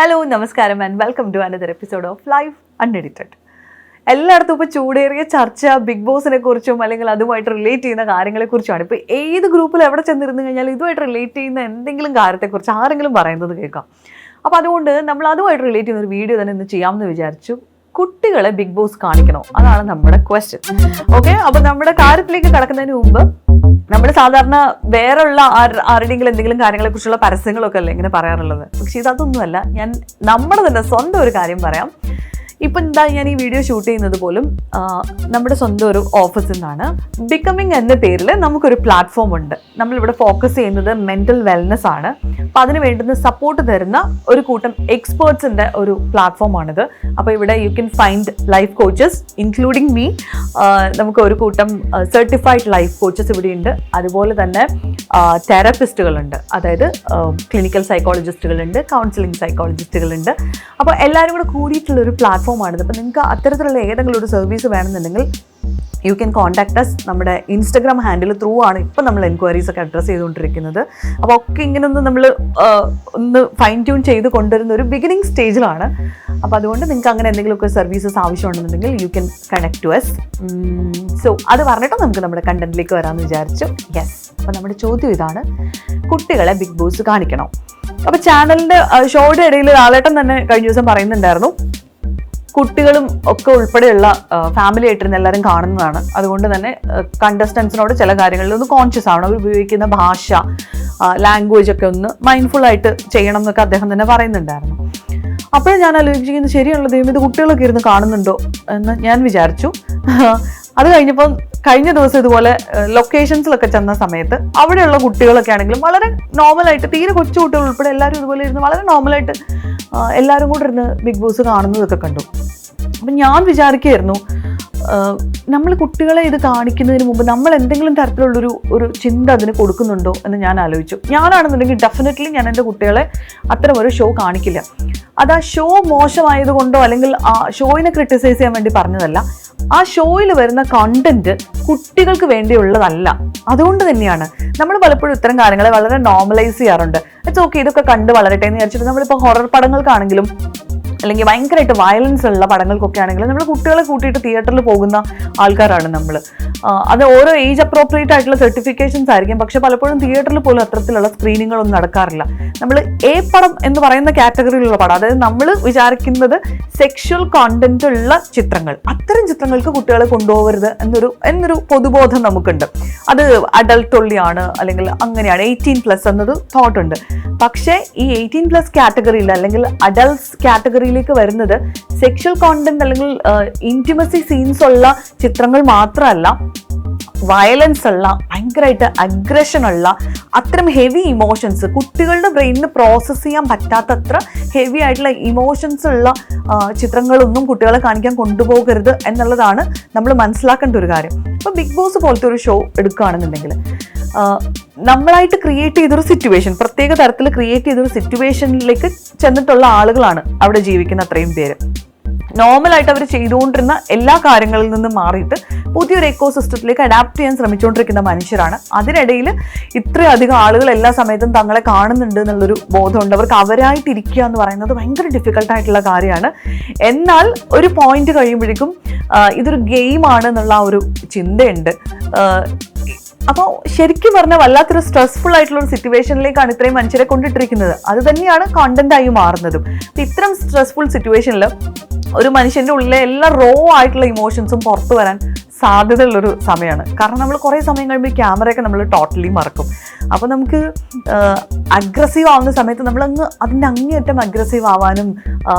Hello നമസ്കാരം and welcome to another episode of life unedited. എല്ലായിടത്തും ഇപ്പോൾ ചൂടേറിയ ചർച്ച ബിഗ് ബോസിനെ കുറിച്ചും അല്ലെങ്കിൽ അതുമായിട്ട് റിലേറ്റ് ചെയ്യുന്ന കാര്യങ്ങളെക്കുറിച്ചാണ്. ഇപ്പോൾ ഏത് ഗ്രൂപ്പിൽ എവിടെ ചെന്നിരുന്നു കഴിഞ്ഞാൽ ഇതുമായിട്ട് റിലേറ്റ് ചെയ്യുന്ന എന്തെങ്കിലും കാര്യത്തെക്കുറിച്ച് ആരെങ്കിലും പറയുന്നത് കേൾക്കാം. അപ്പോൾ അതുകൊണ്ട് നമ്മൾ അതുമായിട്ട് റിലേറ്റ് ചെയ്യുന്ന ഒരു വീഡിയോ തന്നെ ഇന്ന് ചെയ്യാമെന്ന് വിചാരിച്ചു. കുട്ടികളെ ബിഗ് ബോസ് കാണിക്കണോ? അതാണ് നമ്മുടെ ക്വസ്റ്റ്യൻ. ഓക്കെ, അപ്പോൾ നമ്മുടെ കാര്യത്തിലേക്ക് കടക്കുന്നതിന് മുമ്പ് നമ്മൾ സാധാരണ വേറെയുള്ള ആരുടെയെങ്കിലും എന്തെങ്കിലും കാര്യങ്ങളെ കുറിച്ചുള്ള പരസ്യങ്ങളൊക്കെ അല്ലേ ഇങ്ങനെ പറയാറുള്ളത്. പക്ഷെ ഇതൊന്നുമല്ല, ഞാൻ നമ്മുടെ തന്നെ സ്വന്തം ഒരു കാര്യം പറയാം. ഇപ്പം എന്താ ഞാൻ ഈ വീഡിയോ ഷൂട്ട് ചെയ്യുന്നത് പോലും നമ്മുടെ സ്വന്തം ഒരു ഓഫീസിൽ നിന്നാണ്. ബിക്കമിങ് എന്ന പേരിൽ നമുക്കൊരു പ്ലാറ്റ്ഫോം ഉണ്ട്. നമ്മളിവിടെ ഫോക്കസ് ചെയ്യുന്നത് മെൻ്റൽ വെൽനെസ് ആണ്. അപ്പോൾ അതിന് വേണ്ടുന്ന സപ്പോർട്ട് തരുന്ന ഒരു കൂട്ടം എക്സ്പേർട്സിൻ്റെ ഒരു പ്ലാറ്റ്ഫോമാണിത്. അപ്പോൾ ഇവിടെ you can find life coaches including me. നമുക്ക് ഒരു കൂട്ടം സർട്ടിഫൈഡ് ലൈഫ് കോച്ചസ് ഇവിടെയുണ്ട്. അതുപോലെ തന്നെ തെറാപ്പിസ്റ്റുകളുണ്ട്, അതായത് ക്ലിനിക്കൽ സൈക്കോളജിസ്റ്റുകളുണ്ട്, കൗൺസിലിംഗ് സൈക്കോളജിസ്റ്റുകളുണ്ട്. അപ്പോൾ എല്ലാവരും കൂടെ കൂടിയിട്ടുള്ളൊരു പ്ലാറ്റ്ഫോമാണിത്. അപ്പോൾ നിങ്ങൾക്ക് അത്തരത്തിലുള്ള ഏതെങ്കിലും ഒരു സർവീസ് വേണമെന്നുണ്ടെങ്കിൽ യു ക്യാൻ കോൺടാക്ട് അസ്. നമ്മുടെ ഇൻസ്റ്റഗ്രാം ഹാൻഡിൽ ത്രൂ ആണ് ഇപ്പോൾ നമ്മൾ എൻക്വയറീസ് ഒക്കെ അഡ്രസ്സ് ചെയ്തുകൊണ്ടിരിക്കുന്നത്. അപ്പോൾ ഒക്കെ ഇങ്ങനെ നമ്മൾ ഒന്ന് ഫൈൻ ട്യൂൺ ചെയ്ത് കൊണ്ടുവരുന്ന ഒരു ബിഗിനിങ് സ്റ്റേജിലാണ്. അപ്പോൾ അതുകൊണ്ട് നിങ്ങൾക്ക് അങ്ങനെ എന്തെങ്കിലുമൊക്കെ സർവീസസ് ആവശ്യമുണ്ടെന്നുണ്ടെങ്കിൽ you can connect to us. So അത് പറഞ്ഞിട്ട് നമുക്ക് നമ്മുടെ കണ്ടന്റിലേക്ക് വരാമെന്ന് വിചാരിച്ചു. യെസ്, അപ്പോൾ നമ്മുടെ ചോദ്യം ഇതാണ്: കുട്ടികളെ ബിഗ് ബോസ് കാണിക്കണോ? അപ്പോൾ ചാനലിൻ്റെ ഷോയുടെ ഇടയിൽ ലാലേട്ടൻ തന്നെ കഴിഞ്ഞ ദിവസം പറയുന്നുണ്ടായിരുന്നു, കുട്ടികളും ഒക്കെ ഉൾപ്പെടെയുള്ള ഫാമിലി ആയിട്ടിരുന്ന് എല്ലാവരും കാണുന്നതാണ്. അതുകൊണ്ട് തന്നെ കണ്ടസ്റ്റൻസിനോട് ചില കാര്യങ്ങളിൽ ഒന്ന് കോൺഷ്യസ് ആവണം. അവർ ഉപയോഗിക്കുന്ന ഭാഷ, ലാംഗ്വേജ് ഒക്കെ ഒന്ന് മൈൻഡ്ഫുൾ ആയിട്ട് ചെയ്യണം എന്നൊക്കെ അദ്ദേഹം തന്നെ പറയുന്നുണ്ടായിരുന്നു. അപ്പോഴും ഞാൻ ആലോചിക്കുന്നത്, ശരിയാണല്ലോ ദൈവം, ഇത് കുട്ടികളൊക്കെ ഇരുന്ന് കാണുന്നുണ്ടോ എന്ന് ഞാൻ വിചാരിച്ചു. അത് കഴിഞ്ഞപ്പം കഴിഞ്ഞ ദിവസം ഇതുപോലെ ലൊക്കേഷൻസിലൊക്കെ ചെന്ന സമയത്ത് അവിടെയുള്ള കുട്ടികളൊക്കെ ആണെങ്കിലും വളരെ നോർമലായിട്ട്, തീരെ കൊച്ചു കുട്ടികൾ ഉൾപ്പെടെ എല്ലാവരും ഇതുപോലെ ഇരുന്ന് വളരെ നോർമലായിട്ട് എല്ലാവരും കൂടെ ഇരുന്ന് ബിഗ് ബോസ് കാണുന്നതൊക്കെ കണ്ടു. അപ്പം ഞാൻ വിചാരിക്കുകയായിരുന്നു, നമ്മൾ കുട്ടികളെ ഇത് കാണിക്കുന്നതിന് മുമ്പ് നമ്മൾ എന്തെങ്കിലും തരത്തിലുള്ളൊരു ചിന്ത അതിന് കൊടുക്കുന്നുണ്ടോ എന്ന് ഞാൻ ആലോചിച്ചു. ഞാനാണെന്നുണ്ടെങ്കിൽ ഡെഫിനറ്റ്ലി ഞാൻ എൻ്റെ കുട്ടികളെ അത്തരം ഒരു ഷോ കാണിക്കില്ല. അത് ആ ഷോ മോശമായതുകൊണ്ടോ അല്ലെങ്കിൽ ആ ഷോയിനെ ക്രിട്ടിസൈസ് ചെയ്യാൻ വേണ്ടി പറഞ്ഞതല്ല. ആ ഷോയിൽ വരുന്ന കണ്ടന്റ് കുട്ടികൾക്ക് വേണ്ടിയുള്ളതല്ല. അതുകൊണ്ട് തന്നെയാണ് നമ്മൾ പലപ്പോഴും ഇത്തരം കാര്യങ്ങളെ വളരെ നോർമലൈസ് ചെയ്യാറുണ്ട്. ഇറ്റ്സ് ഓക്കെ, ഇതൊക്കെ കണ്ട് വളരട്ടെ എന്ന് വിചാരിച്ചിട്ട് നമ്മളിപ്പോൾ ഹൊറർ പടങ്ങൾക്കാണെങ്കിലും അല്ലെങ്കിൽ ഭയങ്കരമായിട്ട് വയലൻസ് ഉള്ള പടങ്ങൾക്കൊക്കെ ആണെങ്കിലും നമ്മൾ കുട്ടികളെ കൂട്ടിയിട്ട് തിയേറ്ററിൽ പോകുന്ന ആൾക്കാരാണ് നമ്മൾ. അത് ഓരോ ഏജ് അപ്രോപ്രിയേറ്റ് ആയിട്ടുള്ള സർട്ടിഫിക്കേഷൻസ് ആയിരിക്കും. പക്ഷെ പലപ്പോഴും തിയേറ്ററിൽ പോലും അത്തരത്തിലുള്ള സ്ക്രീനിങ്ങുകളൊന്നും നടക്കാറില്ല. നമ്മൾ എ പടം എന്ന് പറയുന്ന കാറ്റഗറിയിലുള്ള പടം, അതായത് നമ്മൾ വിചാരിക്കുന്നത് സെക്ഷൽ കോണ്ടന്റ് ഉള്ള ചിത്രങ്ങൾ, അത്തരം ചിത്രങ്ങൾക്ക് കുട്ടികളെ കൊണ്ടുപോകരുത് എന്നൊരു പൊതുബോധം നമുക്കുണ്ട്. അത് അഡൽട്ട് ഒള്ളിയാണ് അല്ലെങ്കിൽ അങ്ങനെയാണ്, 18+ എന്നൊരു തോട്ട് ഉണ്ട്. പക്ഷേ ഈ 18+ കാറ്റഗറിയിൽ അല്ലെങ്കിൽ അഡൽട്ട്സ് കാറ്റഗറിയിലേക്ക് വരുന്നത് സെക്ഷൽ കോണ്ടന്റ് അല്ലെങ്കിൽ ഇന്റിമസി സീൻസ് ഉള്ള ചിത്രങ്ങൾ മാത്രമല്ല, വയലൻസ് ഉള്ള, ഭയങ്കരമായിട്ട് അഗ്രഷൻ ഉള്ള, അത്തരം ഹെവി ഇമോഷൻസ്, കുട്ടികളുടെ ബ്രെയിനിന് പ്രോസസ്സ് ചെയ്യാൻ പറ്റാത്തത്ര ഹെവി ആയിട്ടുള്ള ഇമോഷൻസ് ഉള്ള ചിത്രങ്ങളൊന്നും കുട്ടികളെ കാണിക്കാൻ കൊണ്ടുപോകരുത് എന്നുള്ളതാണ് നമ്മൾ മനസ്സിലാക്കേണ്ട ഒരു കാര്യം. ഇപ്പോൾ ബിഗ് ബോസ് പോലത്തെ ഒരു ഷോ എടുക്കുകയാണെന്നുണ്ടെങ്കിൽ നമ്മളായിട്ട് ക്രിയേറ്റ് ചെയ്തൊരു സിറ്റുവേഷൻ, പ്രത്യേക തരത്തിൽ ക്രിയേറ്റ് ചെയ്തൊരു സിറ്റുവേഷനിലേക്ക് ചെന്നിട്ടുള്ള ആളുകളാണ് അവിടെ ജീവിക്കുന്ന അത്രയും പേര്. നോർമലായിട്ട് അവർ ചെയ്തുകൊണ്ടിരുന്ന എല്ലാ കാര്യങ്ങളിൽ നിന്നും മാറിയിട്ട് പുതിയൊരു എക്കോസിസ്റ്റത്തിലേക്ക് അഡാപ്റ്റ് ചെയ്യാൻ ശ്രമിച്ചുകൊണ്ടിരിക്കുന്ന മനുഷ്യരാണ്. അതിനിടയിൽ ഇത്രയധികം ആളുകൾ എല്ലാ സമയത്തും തങ്ങളെ കാണുന്നുണ്ട് എന്നുള്ളൊരു ബോധമുണ്ട്. അവർക്ക് അവരായിട്ടിരിക്കുക എന്ന് പറയുന്നത് ഭയങ്കര ഡിഫിക്കൽട്ടായിട്ടുള്ള കാര്യമാണ്. എന്നാൽ ഒരു പോയിന്റ് കഴിയുമ്പോഴേക്കും ഇതൊരു ഗെയിമാണ് എന്നുള്ള ആ ഒരു ചിന്തയുണ്ട്. അപ്പോൾ ശരിക്കും പറഞ്ഞാൽ വല്ലാത്തൊരു സ്ട്രെസ്ഫുൾ ആയിട്ടുള്ള ഒരു സിറ്റുവേഷനിലേക്കാണ് ഇത്രയും മനുഷ്യരെ കൊണ്ടിട്ടിരിക്കുന്നത്. അത് തന്നെയാണ് കോണ്ടന്റായി മാറുന്നതും. ഇത്തരം സ്ട്രെസ്ഫുൾ സിറ്റുവേഷനിൽ ഒരു മനുഷ്യൻ്റെ ഉള്ളിലെ എല്ലാ റോ ആയിട്ടുള്ള ഇമോഷൻസും പുറത്തു വരാൻ സാധ്യതയുള്ളൊരു സമയമാണ്. കാരണം നമ്മൾ കുറേ സമയം കഴിയുമ്പോൾ ക്യാമറയൊക്കെ നമ്മൾ ടോട്ടലി മറക്കും. അപ്പോൾ നമുക്ക് അഗ്രസീവ് ആവുന്ന സമയത്ത് നമ്മളങ്ങ് അതിൻ്റെ അങ്ങേയറ്റം അഗ്രസീവ് ആവാനും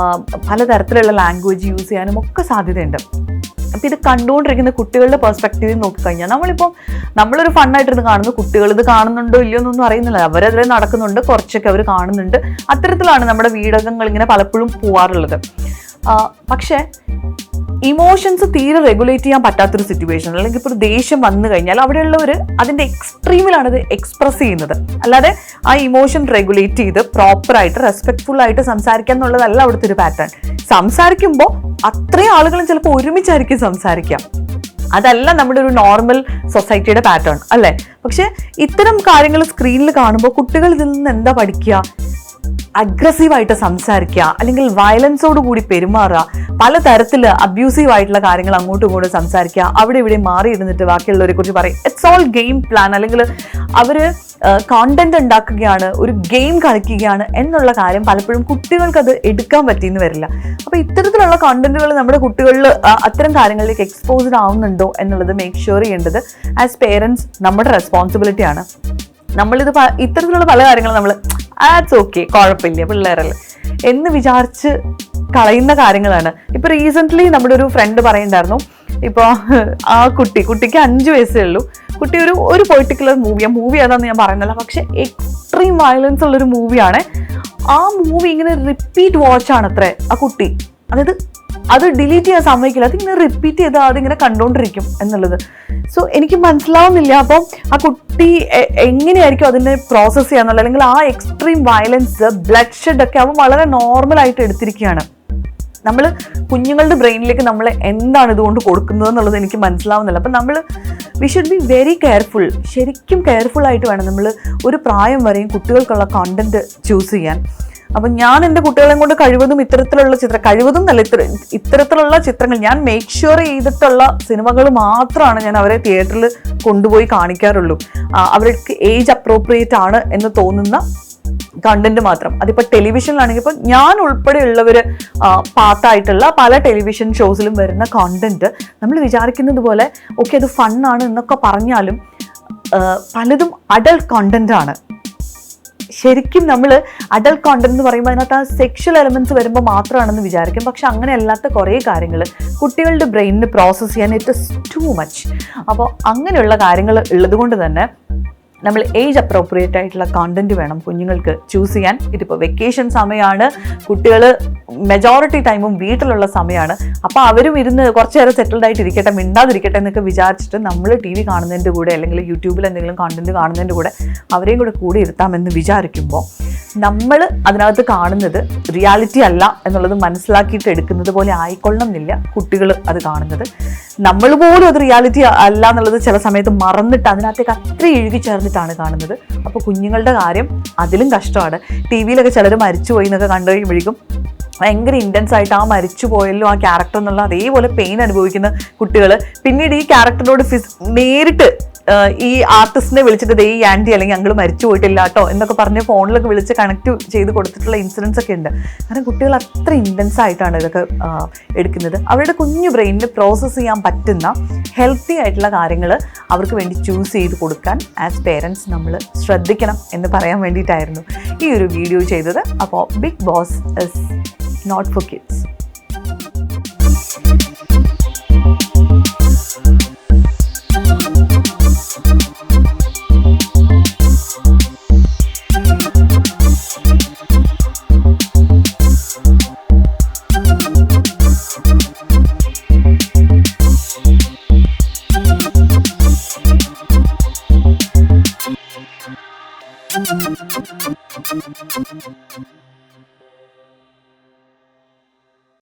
പലതരത്തിലുള്ള ലാംഗ്വേജ് യൂസ് ചെയ്യാനും ഒക്കെ സാധ്യതയുണ്ട്. അപ്പം ഇത് കണ്ടുകൊണ്ടിരിക്കുന്ന കുട്ടികളുടെ പെർസ്പെക്റ്റീവിൽ നോക്കിക്കഴിഞ്ഞാൽ നമ്മളൊരു ഫണ്ണായിട്ടിരുന്ന് കാണുന്നു, കുട്ടികൾ ഇത് കാണുന്നുണ്ടോ ഇല്ലയോ എന്നൊന്നും അറിയുന്നില്ല. അവരതിൽ നടക്കുന്നുണ്ട്, കുറച്ചൊക്കെ അവർ കാണുന്നുണ്ട്. അത്തരത്തിലാണ് നമ്മുടെ വീടകങ്ങൾ ഇങ്ങനെ പലപ്പോഴും പോവാറുള്ളത്. പക്ഷേ ഇമോഷൻസ് തീരെ റെഗുലേറ്റ് ചെയ്യാൻ പറ്റാത്തൊരു സിറ്റുവേഷൻ, അല്ലെങ്കിൽ ഇപ്പോൾ ഒരു ദേഷ്യം വന്നു കഴിഞ്ഞാൽ അവിടെയുള്ളവർ അതിൻ്റെ എക്സ്ട്രീമിലാണ് ഇത് എക്സ്പ്രസ് ചെയ്യുന്നത്. അല്ലാതെ ആ ഇമോഷൻ റെഗുലേറ്റ് ചെയ്ത് പ്രോപ്പറായിട്ട് റെസ്പെക്ട്ഫുൾ ആയിട്ട് സംസാരിക്കുക എന്നുള്ളതല്ല അവിടുത്തെ ഒരു പാറ്റേൺ. സംസാരിക്കുമ്പോൾ അത്രയും ആളുകളും ചിലപ്പോൾ ഒരുമിച്ചായിരിക്കും സംസാരിക്കാം. അതല്ല നമ്മുടെ ഒരു നോർമൽ സൊസൈറ്റിയുടെ പാറ്റേൺ അല്ലേ? പക്ഷെ ഇത്തരം കാര്യങ്ങൾ സ്ക്രീനിൽ കാണുമ്പോൾ കുട്ടികൾ ഇതിൽ നിന്ന് എന്താ പഠിക്കുക? അഗ്രസീവായിട്ട് സംസാരിക്കുക, അല്ലെങ്കിൽ വയലൻസോട് കൂടി പെരുമാറുക, പലതരത്തിൽ അബ്യൂസീവ് ആയിട്ടുള്ള കാര്യങ്ങൾ അങ്ങോട്ടും ഇങ്ങോട്ടും സംസാരിക്കുക, അവിടെ ഇവിടെ മാറിയിരുന്നിട്ട് ബാക്കിയുള്ളവരെ കുറിച്ച് പറയും. It's all game plan. അല്ലെങ്കിൽ അവർ കോണ്ടന്റ് ഉണ്ടാക്കുകയാണ്, ഒരു ഗെയിം കളിക്കുകയാണ് എന്നുള്ള കാര്യം പലപ്പോഴും കുട്ടികൾക്ക് അത് എടുക്കാൻ പറ്റിയെന്ന് വരില്ല. അപ്പോൾ ഇത്തരത്തിലുള്ള കോണ്ടന്റുകൾ നമ്മുടെ കുട്ടികളിൽ അത്തരം കാര്യങ്ങളിലേക്ക് എക്സ്പോസ്ഡ് ആവുന്നുണ്ടോ എന്നുള്ളത് മേക്ക് ഷുവർ ചെയ്യേണ്ടത് ആസ് പേരൻസ് നമ്മുടെ റെസ്പോൺസിബിലിറ്റി ആണ്. നമ്മളിത് ഇത്തരത്തിലുള്ള പല കാര്യങ്ങളും നമ്മൾ ആറ്റ്സ് ഓക്കെ, കുഴപ്പമില്ല, പിള്ളേരല്ലേ എന്ന് വിചാരിച്ച് കളയുന്ന കാര്യങ്ങളാണ്. ഇപ്പൊ റീസെന്റ് നമ്മുടെ ഒരു ഫ്രണ്ട് പറയുന്നുണ്ടായിരുന്നു, ഇപ്പോൾ ആ കുട്ടിക്ക് 5 വയസ്സേ ഉള്ളൂ. കുട്ടി ഒരു പെർട്ടിക്കുലർ മൂവി ഏതാന്ന് ഞാൻ പറയുന്നില്ല, പക്ഷെ എക്സ്ട്രീം വയലൻസ് ഉള്ളൊരു മൂവിയാണ്. ആ മൂവി ഇങ്ങനെ റിപ്പീറ്റ് വാച്ചാണ് അത്രേ ആ കുട്ടി. അതായത് അത് ഡിലീറ്റ് ചെയ്യാൻ സമ്മതിക്കില്ല, അതിങ്ങനെ റിപ്പീറ്റ് ചെയ്ത് അതിങ്ങനെ കണ്ടുകൊണ്ടിരിക്കും എന്നുള്ളത്. സോ എനിക്ക് മനസ്സിലാവുന്നില്ല, അപ്പം ആ കുട്ടി എങ്ങനെയായിരിക്കും അതിനെ പ്രോസസ്സ് ചെയ്യാന്നുള്ളത്. അല്ലെങ്കിൽ ആ എക്സ്ട്രീം വയലൻസ്, ബ്ലഡ് ഷെഡ് ഒക്കെ അവൻ വളരെ നോർമലായിട്ട് എടുത്തിരിക്കുകയാണ്. നമ്മൾ കുഞ്ഞുങ്ങളുടെ ബ്രെയിനിലേക്ക് നമ്മൾ എന്താണ് ഇതുകൊണ്ട് കൊടുക്കുന്നത് എന്നുള്ളത് എനിക്ക് മനസ്സിലാവുന്നില്ല. അപ്പം we should be very careful. ശരിക്കും കെയർഫുൾ ആയിട്ട് വേണം നമ്മൾ ഒരു പ്രായം വരെയും കുട്ടികൾക്കുള്ള കോണ്ടന്റ് ചൂസ് ചെയ്യാൻ. അപ്പം ഞാൻ എൻ്റെ കുട്ടികളെ കൊണ്ട് കഴിവതും ഇത്തരത്തിലുള്ള ചിത്രങ്ങൾ ഞാൻ മേക്ക് ഷുവർ ചെയ്തിട്ടുള്ള സിനിമകൾ മാത്രമാണ് ഞാൻ അവരെ തിയേറ്ററിൽ കൊണ്ടുപോയി കാണിക്കാറുള്ളൂ. അവർക്ക് ഏജ് അപ്രോപ്രിയേറ്റ് ആണ് എന്ന് തോന്നുന്ന കണ്ടന്റ് മാത്രം. അതിപ്പോൾ ടെലിവിഷനിലാണെങ്കിൽ ഇപ്പോൾ ഞാൻ ഉൾപ്പെടെയുള്ളവർ പാർട്ടായിട്ടുള്ള പല ടെലിവിഷൻ ഷോസിലും വരുന്ന കോണ്ടന്റ് നമ്മൾ വിചാരിക്കുന്നത് പോലെ ഓക്കെ അത് ഫണ്ണാണ് എന്നൊക്കെ പറഞ്ഞാലും പലതും അഡൾട്ട് കോണ്ടന്റ് ആണ്. ശരിക്കും നമ്മൾ അഡൾട്ട് കോണ്ടന്റ് എന്ന് പറയുമ്പോൾ അതിനകത്ത് ആ സെക്ഷൽ എലമെന്റ്സ് വരുമ്പോൾ മാത്രമാണെന്ന് വിചാരിക്കും. പക്ഷെ അങ്ങനെ അല്ലാത്ത കുറേ കാര്യങ്ങൾ കുട്ടികളുടെ ബ്രെയിനിന് പ്രോസസ്സ് ചെയ്യാൻ ഇറ്റ് ഇസ് ടു മച്ച്. അപ്പോൾ അങ്ങനെയുള്ള കാര്യങ്ങൾ ഉള്ളത് കൊണ്ട് തന്നെ നമ്മൾ ഏജ് അപ്രോപ്രിയേറ്റ് ആയിട്ടുള്ള കോണ്ടന്റ് വേണം കുഞ്ഞുങ്ങൾക്ക് ചൂസ് ചെയ്യാൻ. ഇതിപ്പോൾ വെക്കേഷൻ സമയമാണ്, കുട്ടികൾ മെജോറിറ്റി ടൈമും വീട്ടിലുള്ള സമയമാണ്. അപ്പോൾ അവരും ഇരുന്ന് കുറച്ച് നേരം സെറ്റിൽഡ് ആയിട്ട് ഇരിക്കട്ടെ, മിണ്ടാതിരിക്കട്ടെ എന്നൊക്കെ വിചാരിച്ചിട്ട് നമ്മൾ TV കാണുന്നതിൻ്റെ കൂടെ അല്ലെങ്കിൽ യൂട്യൂബിൽ എന്തെങ്കിലും കോണ്ടന്റ് കാണുന്നതിൻ്റെ കൂടെ അവരെയും കൂടെ ഇരുത്താമെന്ന് വിചാരിക്കുമ്പോൾ നമ്മൾ അതിനകത്ത് കാണുന്നത് റിയാലിറ്റി അല്ല എന്നുള്ളത് മനസ്സിലാക്കിയിട്ട് എടുക്കുന്നത് പോലെ ആയിക്കൊള്ളണം എന്നില്ല കുട്ടികൾ അത് കാണുന്നത്. നമ്മൾ പോലും അത് റിയാലിറ്റി അല്ല എന്നുള്ളത് ചില സമയത്ത് മറന്നിട്ട് അതിനകത്തേക്ക് അത്ര ഇഴുകി ചേർന്നിട്ടാണ് കാണുന്നത്. അപ്പോൾ കുഞ്ഞുങ്ങളുടെ കാര്യം അതിലും കഷ്ടമാണ്. TV-യിലൊക്കെ ചിലർ മരിച്ചുപോയി എന്നൊക്കെ കണ്ടു കഴിയുമ്പോഴേക്കും ഭയങ്കര ഇൻറ്റൻസ് ആയിട്ട് ആ മരിച്ചു പോയല്ലോ ആ ക്യാരക്ടർ എന്നുള്ള അതേപോലെ പെയിൻ അനുഭവിക്കുന്ന കുട്ടികൾ പിന്നീട് ഈ ക്യാരക്ടറിനോട് നേരിട്ട് ഈ ആർട്ടിസ്റ്റിനെ വിളിച്ചിട്ട് ഈ ആൻറ്റി അല്ലെങ്കിൽ ഞങ്ങൾ മരിച്ചു പോയിട്ടില്ല കേട്ടോ എന്നൊക്കെ പറഞ്ഞ് ഫോണിലൊക്കെ വിളിച്ച് കണക്ട് ചെയ്ത് കൊടുത്തിട്ടുള്ള ഇൻസിഡൻസ് ഒക്കെ ഉണ്ട്. കാരണം കുട്ടികൾ അത്ര ഇൻറ്റൻസ് ആയിട്ടാണ് ഇതൊക്കെ എടുക്കുന്നത്. അവരുടെ കുഞ്ഞു ബ്രെയിനിൽ പ്രോസസ്സ് ചെയ്യാൻ പറ്റുന്ന ഹെൽത്തി ആയിട്ടുള്ള കാര്യങ്ങൾ അവർക്ക് വേണ്ടി ചൂസ് ചെയ്ത് കൊടുക്കാൻ ആസ് പേരൻസ് നമ്മൾ ശ്രദ്ധിക്കണം എന്ന് പറയാൻ വേണ്ടിയിട്ടായിരുന്നു ഈ ഒരു വീഡിയോ ചെയ്തത്. അപ്പോൾ Bigg Boss is not for kids. Thank you.